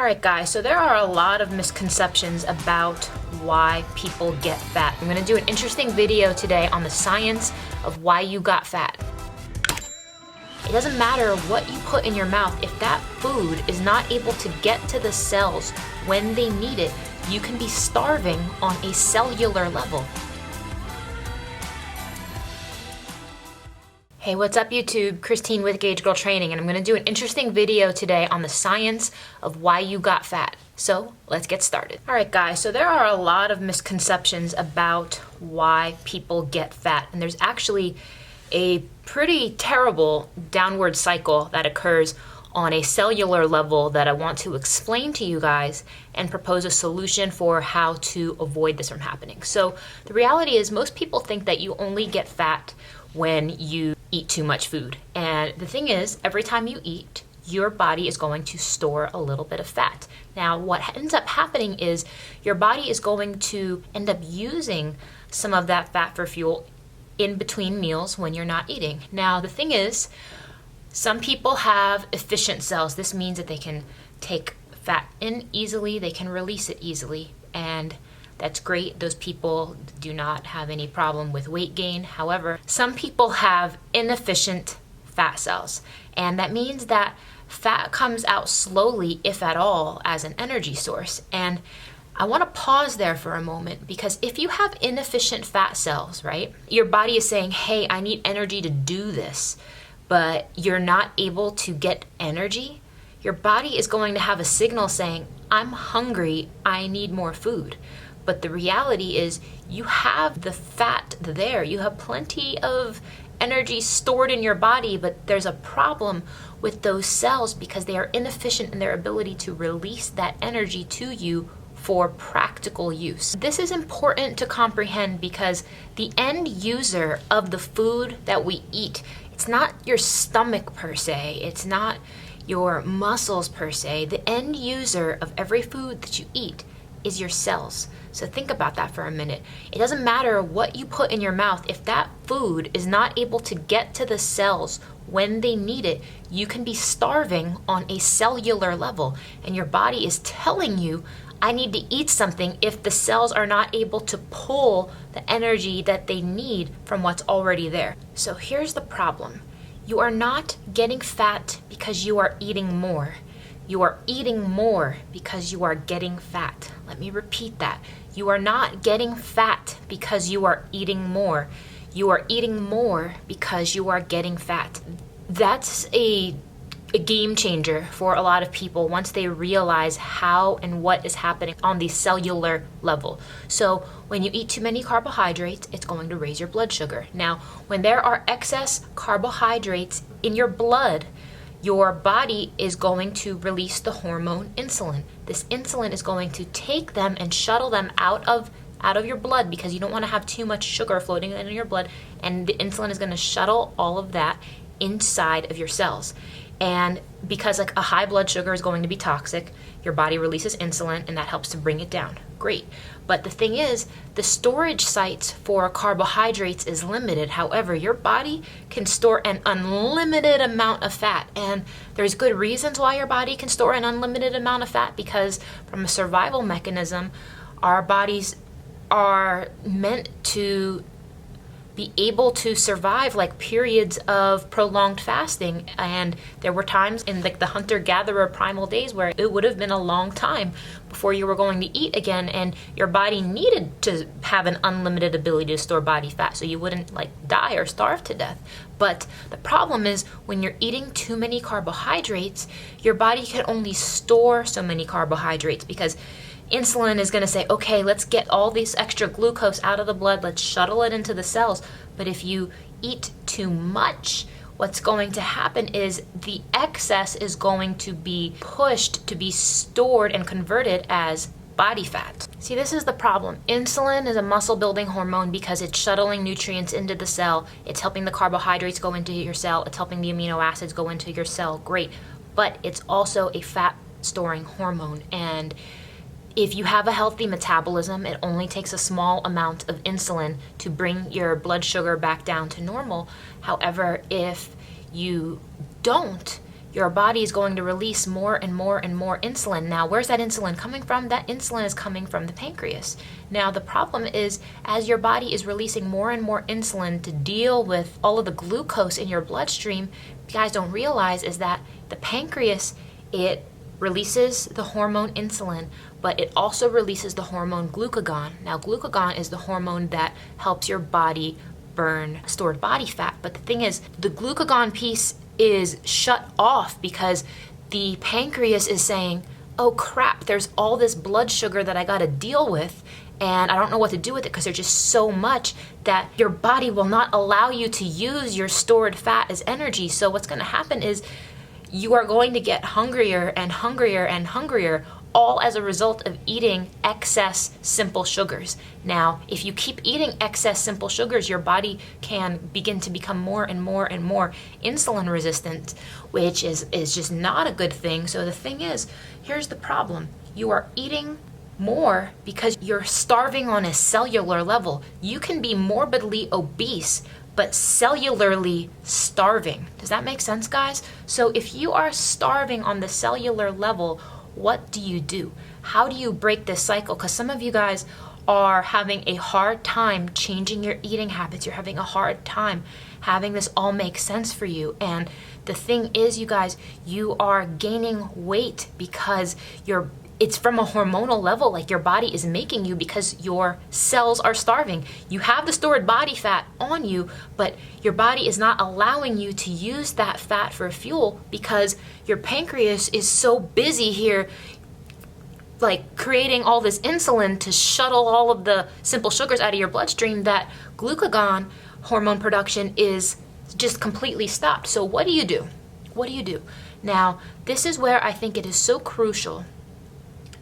Alright guys, so there are a lot of misconceptions about why people get fat. I'm gonna do an interesting video today on the science of why you got fat. It doesn't matter what you put in your mouth, if that food is not able to get to the cells when they need it, you can be starving on a cellular level. Hey, what's up YouTube? Christine with Gauge Girl Training, and I'm gonna do an interesting video today on the science of why you got fat. So let's get started. All right guys, so there are a lot of misconceptions about why people get fat, and there's actually a pretty terrible downward cycle that occurs on a cellular level that I want to explain to you guys and propose a solution for how to avoid this from happening. So the reality is most people think that you only get fat when you eat too much food. And the thing is, every time you eat, your body is going to store a little bit of fat. Now, what ends up happening is your body is going to end up using some of that fat for fuel in between meals when you're not eating. Now, the thing is, some people have efficient cells. This means that they can take fat in easily, they can release it easily, and that's great. Those people do not have any problem with weight gain. However, some people have inefficient fat cells, and that means that fat comes out slowly, if at all, as an energy source. And I want to pause there for a moment, because if you have inefficient fat cells, right, your body is saying, hey, I need energy to do this, but you're not able to get energy, your body is going to have a signal saying, I'm hungry, I need more food. But the reality is you have the fat there. You have plenty of energy stored in your body, but there's a problem with those cells because they are inefficient in their ability to release that energy to you for practical use. This is important to comprehend because the end user of the food that we eat, it's not your stomach per se, it's not your muscles per se. The end user of every food that you eat is your cells. So think about that for a minute. It doesn't matter what you put in your mouth, if that food is not able to get to the cells when they need it, you can be starving on a cellular level, and your body is telling you, I need to eat something if the cells are not able to pull the energy that they need from what's already there. So here's the problem. You are not getting fat because you are eating more. You are eating more because you are getting fat. Let me repeat that. You are not getting fat because you are eating more. You are eating more because you are getting fat. That's a game changer for a lot of people once they realize how and what is happening on the cellular level. So when you eat too many carbohydrates, it's going to raise your blood sugar. Now, when there are excess carbohydrates in your blood, your body is going to release the hormone insulin. This insulin is going to take them and shuttle them out of your blood because you don't want to have too much sugar floating in your blood, and the insulin is going to shuttle all of that inside of your cells. And because like a high blood sugar is going to be toxic, your body releases insulin and that helps to bring it down. Great. But the thing is, the storage sites for carbohydrates is limited. However, your body can store an unlimited amount of fat. And there's good reasons why your body can store an unlimited amount of fat, because from a survival mechanism, our bodies are meant to be able to survive like periods of prolonged fasting. And there were times in like the hunter-gatherer primal days where it would have been a long time before you were going to eat again, and your body needed to have an unlimited ability to store body fat so you wouldn't like die or starve to death. But the problem is when you're eating too many carbohydrates, your body can only store so many carbohydrates because insulin is going to say, okay, let's get all this extra glucose out of the blood, let's shuttle it into the cells. But if you eat too much, what's going to happen is the excess is going to be pushed to be stored and converted as body fat. See, this is the problem. Insulin is a muscle building hormone because it's shuttling nutrients into the cell. It's helping the carbohydrates go into your cell. It's helping the amino acids go into your cell. Great. But it's also a fat storing hormone, and if you have a healthy metabolism, it only takes a small amount of insulin to bring your blood sugar back down to normal. However, if you don't, your body is going to release more and more and more insulin. Now, where's that insulin coming from? That insulin is coming from the pancreas. Now, the problem is, as your body is releasing more and more insulin to deal with all of the glucose in your bloodstream, you guys don't realize is that the pancreas, it releases the hormone insulin, but it also releases the hormone glucagon. Now, glucagon is the hormone that helps your body burn stored body fat. But the thing is, the glucagon piece is shut off because the pancreas is saying, oh crap, there's all this blood sugar that I got to deal with, and I don't know what to do with it because there's just so much that your body will not allow you to use your stored fat as energy. So what's going to happen is you are going to get hungrier and hungrier and hungrier, all as a result of eating excess simple sugars. Now, if you keep eating excess simple sugars, your body can begin to become more and more and more insulin resistant, which is just not a good thing. So the thing is, here's the problem. You are eating more because you're starving on a cellular level. You can be morbidly obese, but cellularly starving. Does that make sense, guys? So if you are starving on the cellular level, what do you do? How do you break this cycle? Because some of you guys are having a hard time changing your eating habits. You're having a hard time having this all make sense for you. And the thing is, you guys, you are gaining weight because it's from a hormonal level, like your body is making you because your cells are starving. You have the stored body fat on you, but your body is not allowing you to use that fat for fuel because your pancreas is so busy here, like creating all this insulin to shuttle all of the simple sugars out of your bloodstream, that glucagon hormone production is just completely stopped. So what do you do? What do you do? Now, this is where I think it is so crucial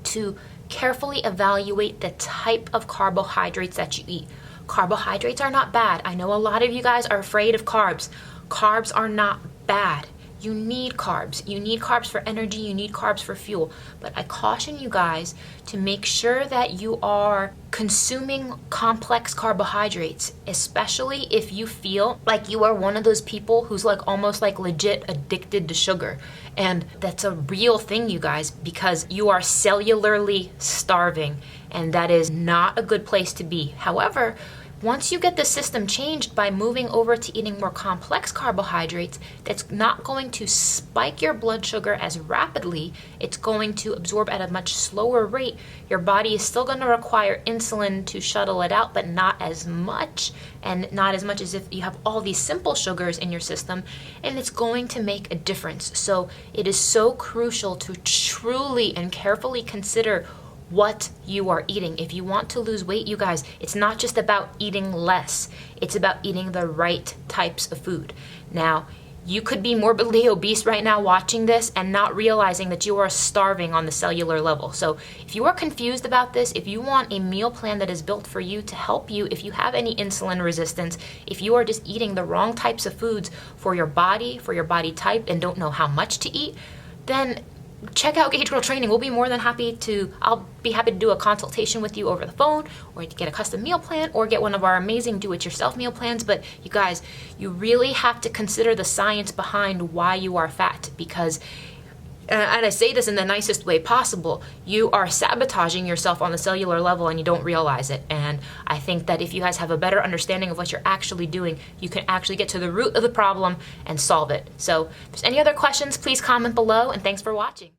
to carefully evaluate the type of carbohydrates that you eat. Carbohydrates are not bad. I know a lot of you guys are afraid of carbs. Carbs are not bad. You need carbs. You need carbs for energy. You need carbs for fuel. But I caution you guys to make sure that you are consuming complex carbohydrates, especially if you feel like you are one of those people who's like almost like legit addicted to sugar. And that's a real thing, you guys, because you are cellularly starving, and that is not a good place to be. However, once you get the system changed by moving over to eating more complex carbohydrates, that's not going to spike your blood sugar as rapidly. It's going to absorb at a much slower rate. Your body is still going to require insulin to shuttle it out, but not as much, and not as much as if you have all these simple sugars in your system, and it's going to make a difference. So it is so crucial to truly and carefully consider what you are eating. If you want to lose weight, you guys, it's not just about eating less. It's about eating the right types of food. Now, you could be morbidly obese right now watching this and not realizing that you are starving on the cellular level. So if you are confused about this, if you want a meal plan that is built for you to help you, if you have any insulin resistance, if you are just eating the wrong types of foods for your body type, and don't know how much to eat, then check out Gauge Girl Training. I'll be happy to do a consultation with you over the phone, or to get a custom meal plan, or get one of our amazing do-it-yourself meal plans. But you guys, you really have to consider the science behind why you are fat, because, and I say this in the nicest way possible, you are sabotaging yourself on the cellular level and you don't realize it. And I think that if you guys have a better understanding of what you're actually doing, you can actually get to the root of the problem and solve it. So if there's any other questions, please comment below, and thanks for watching.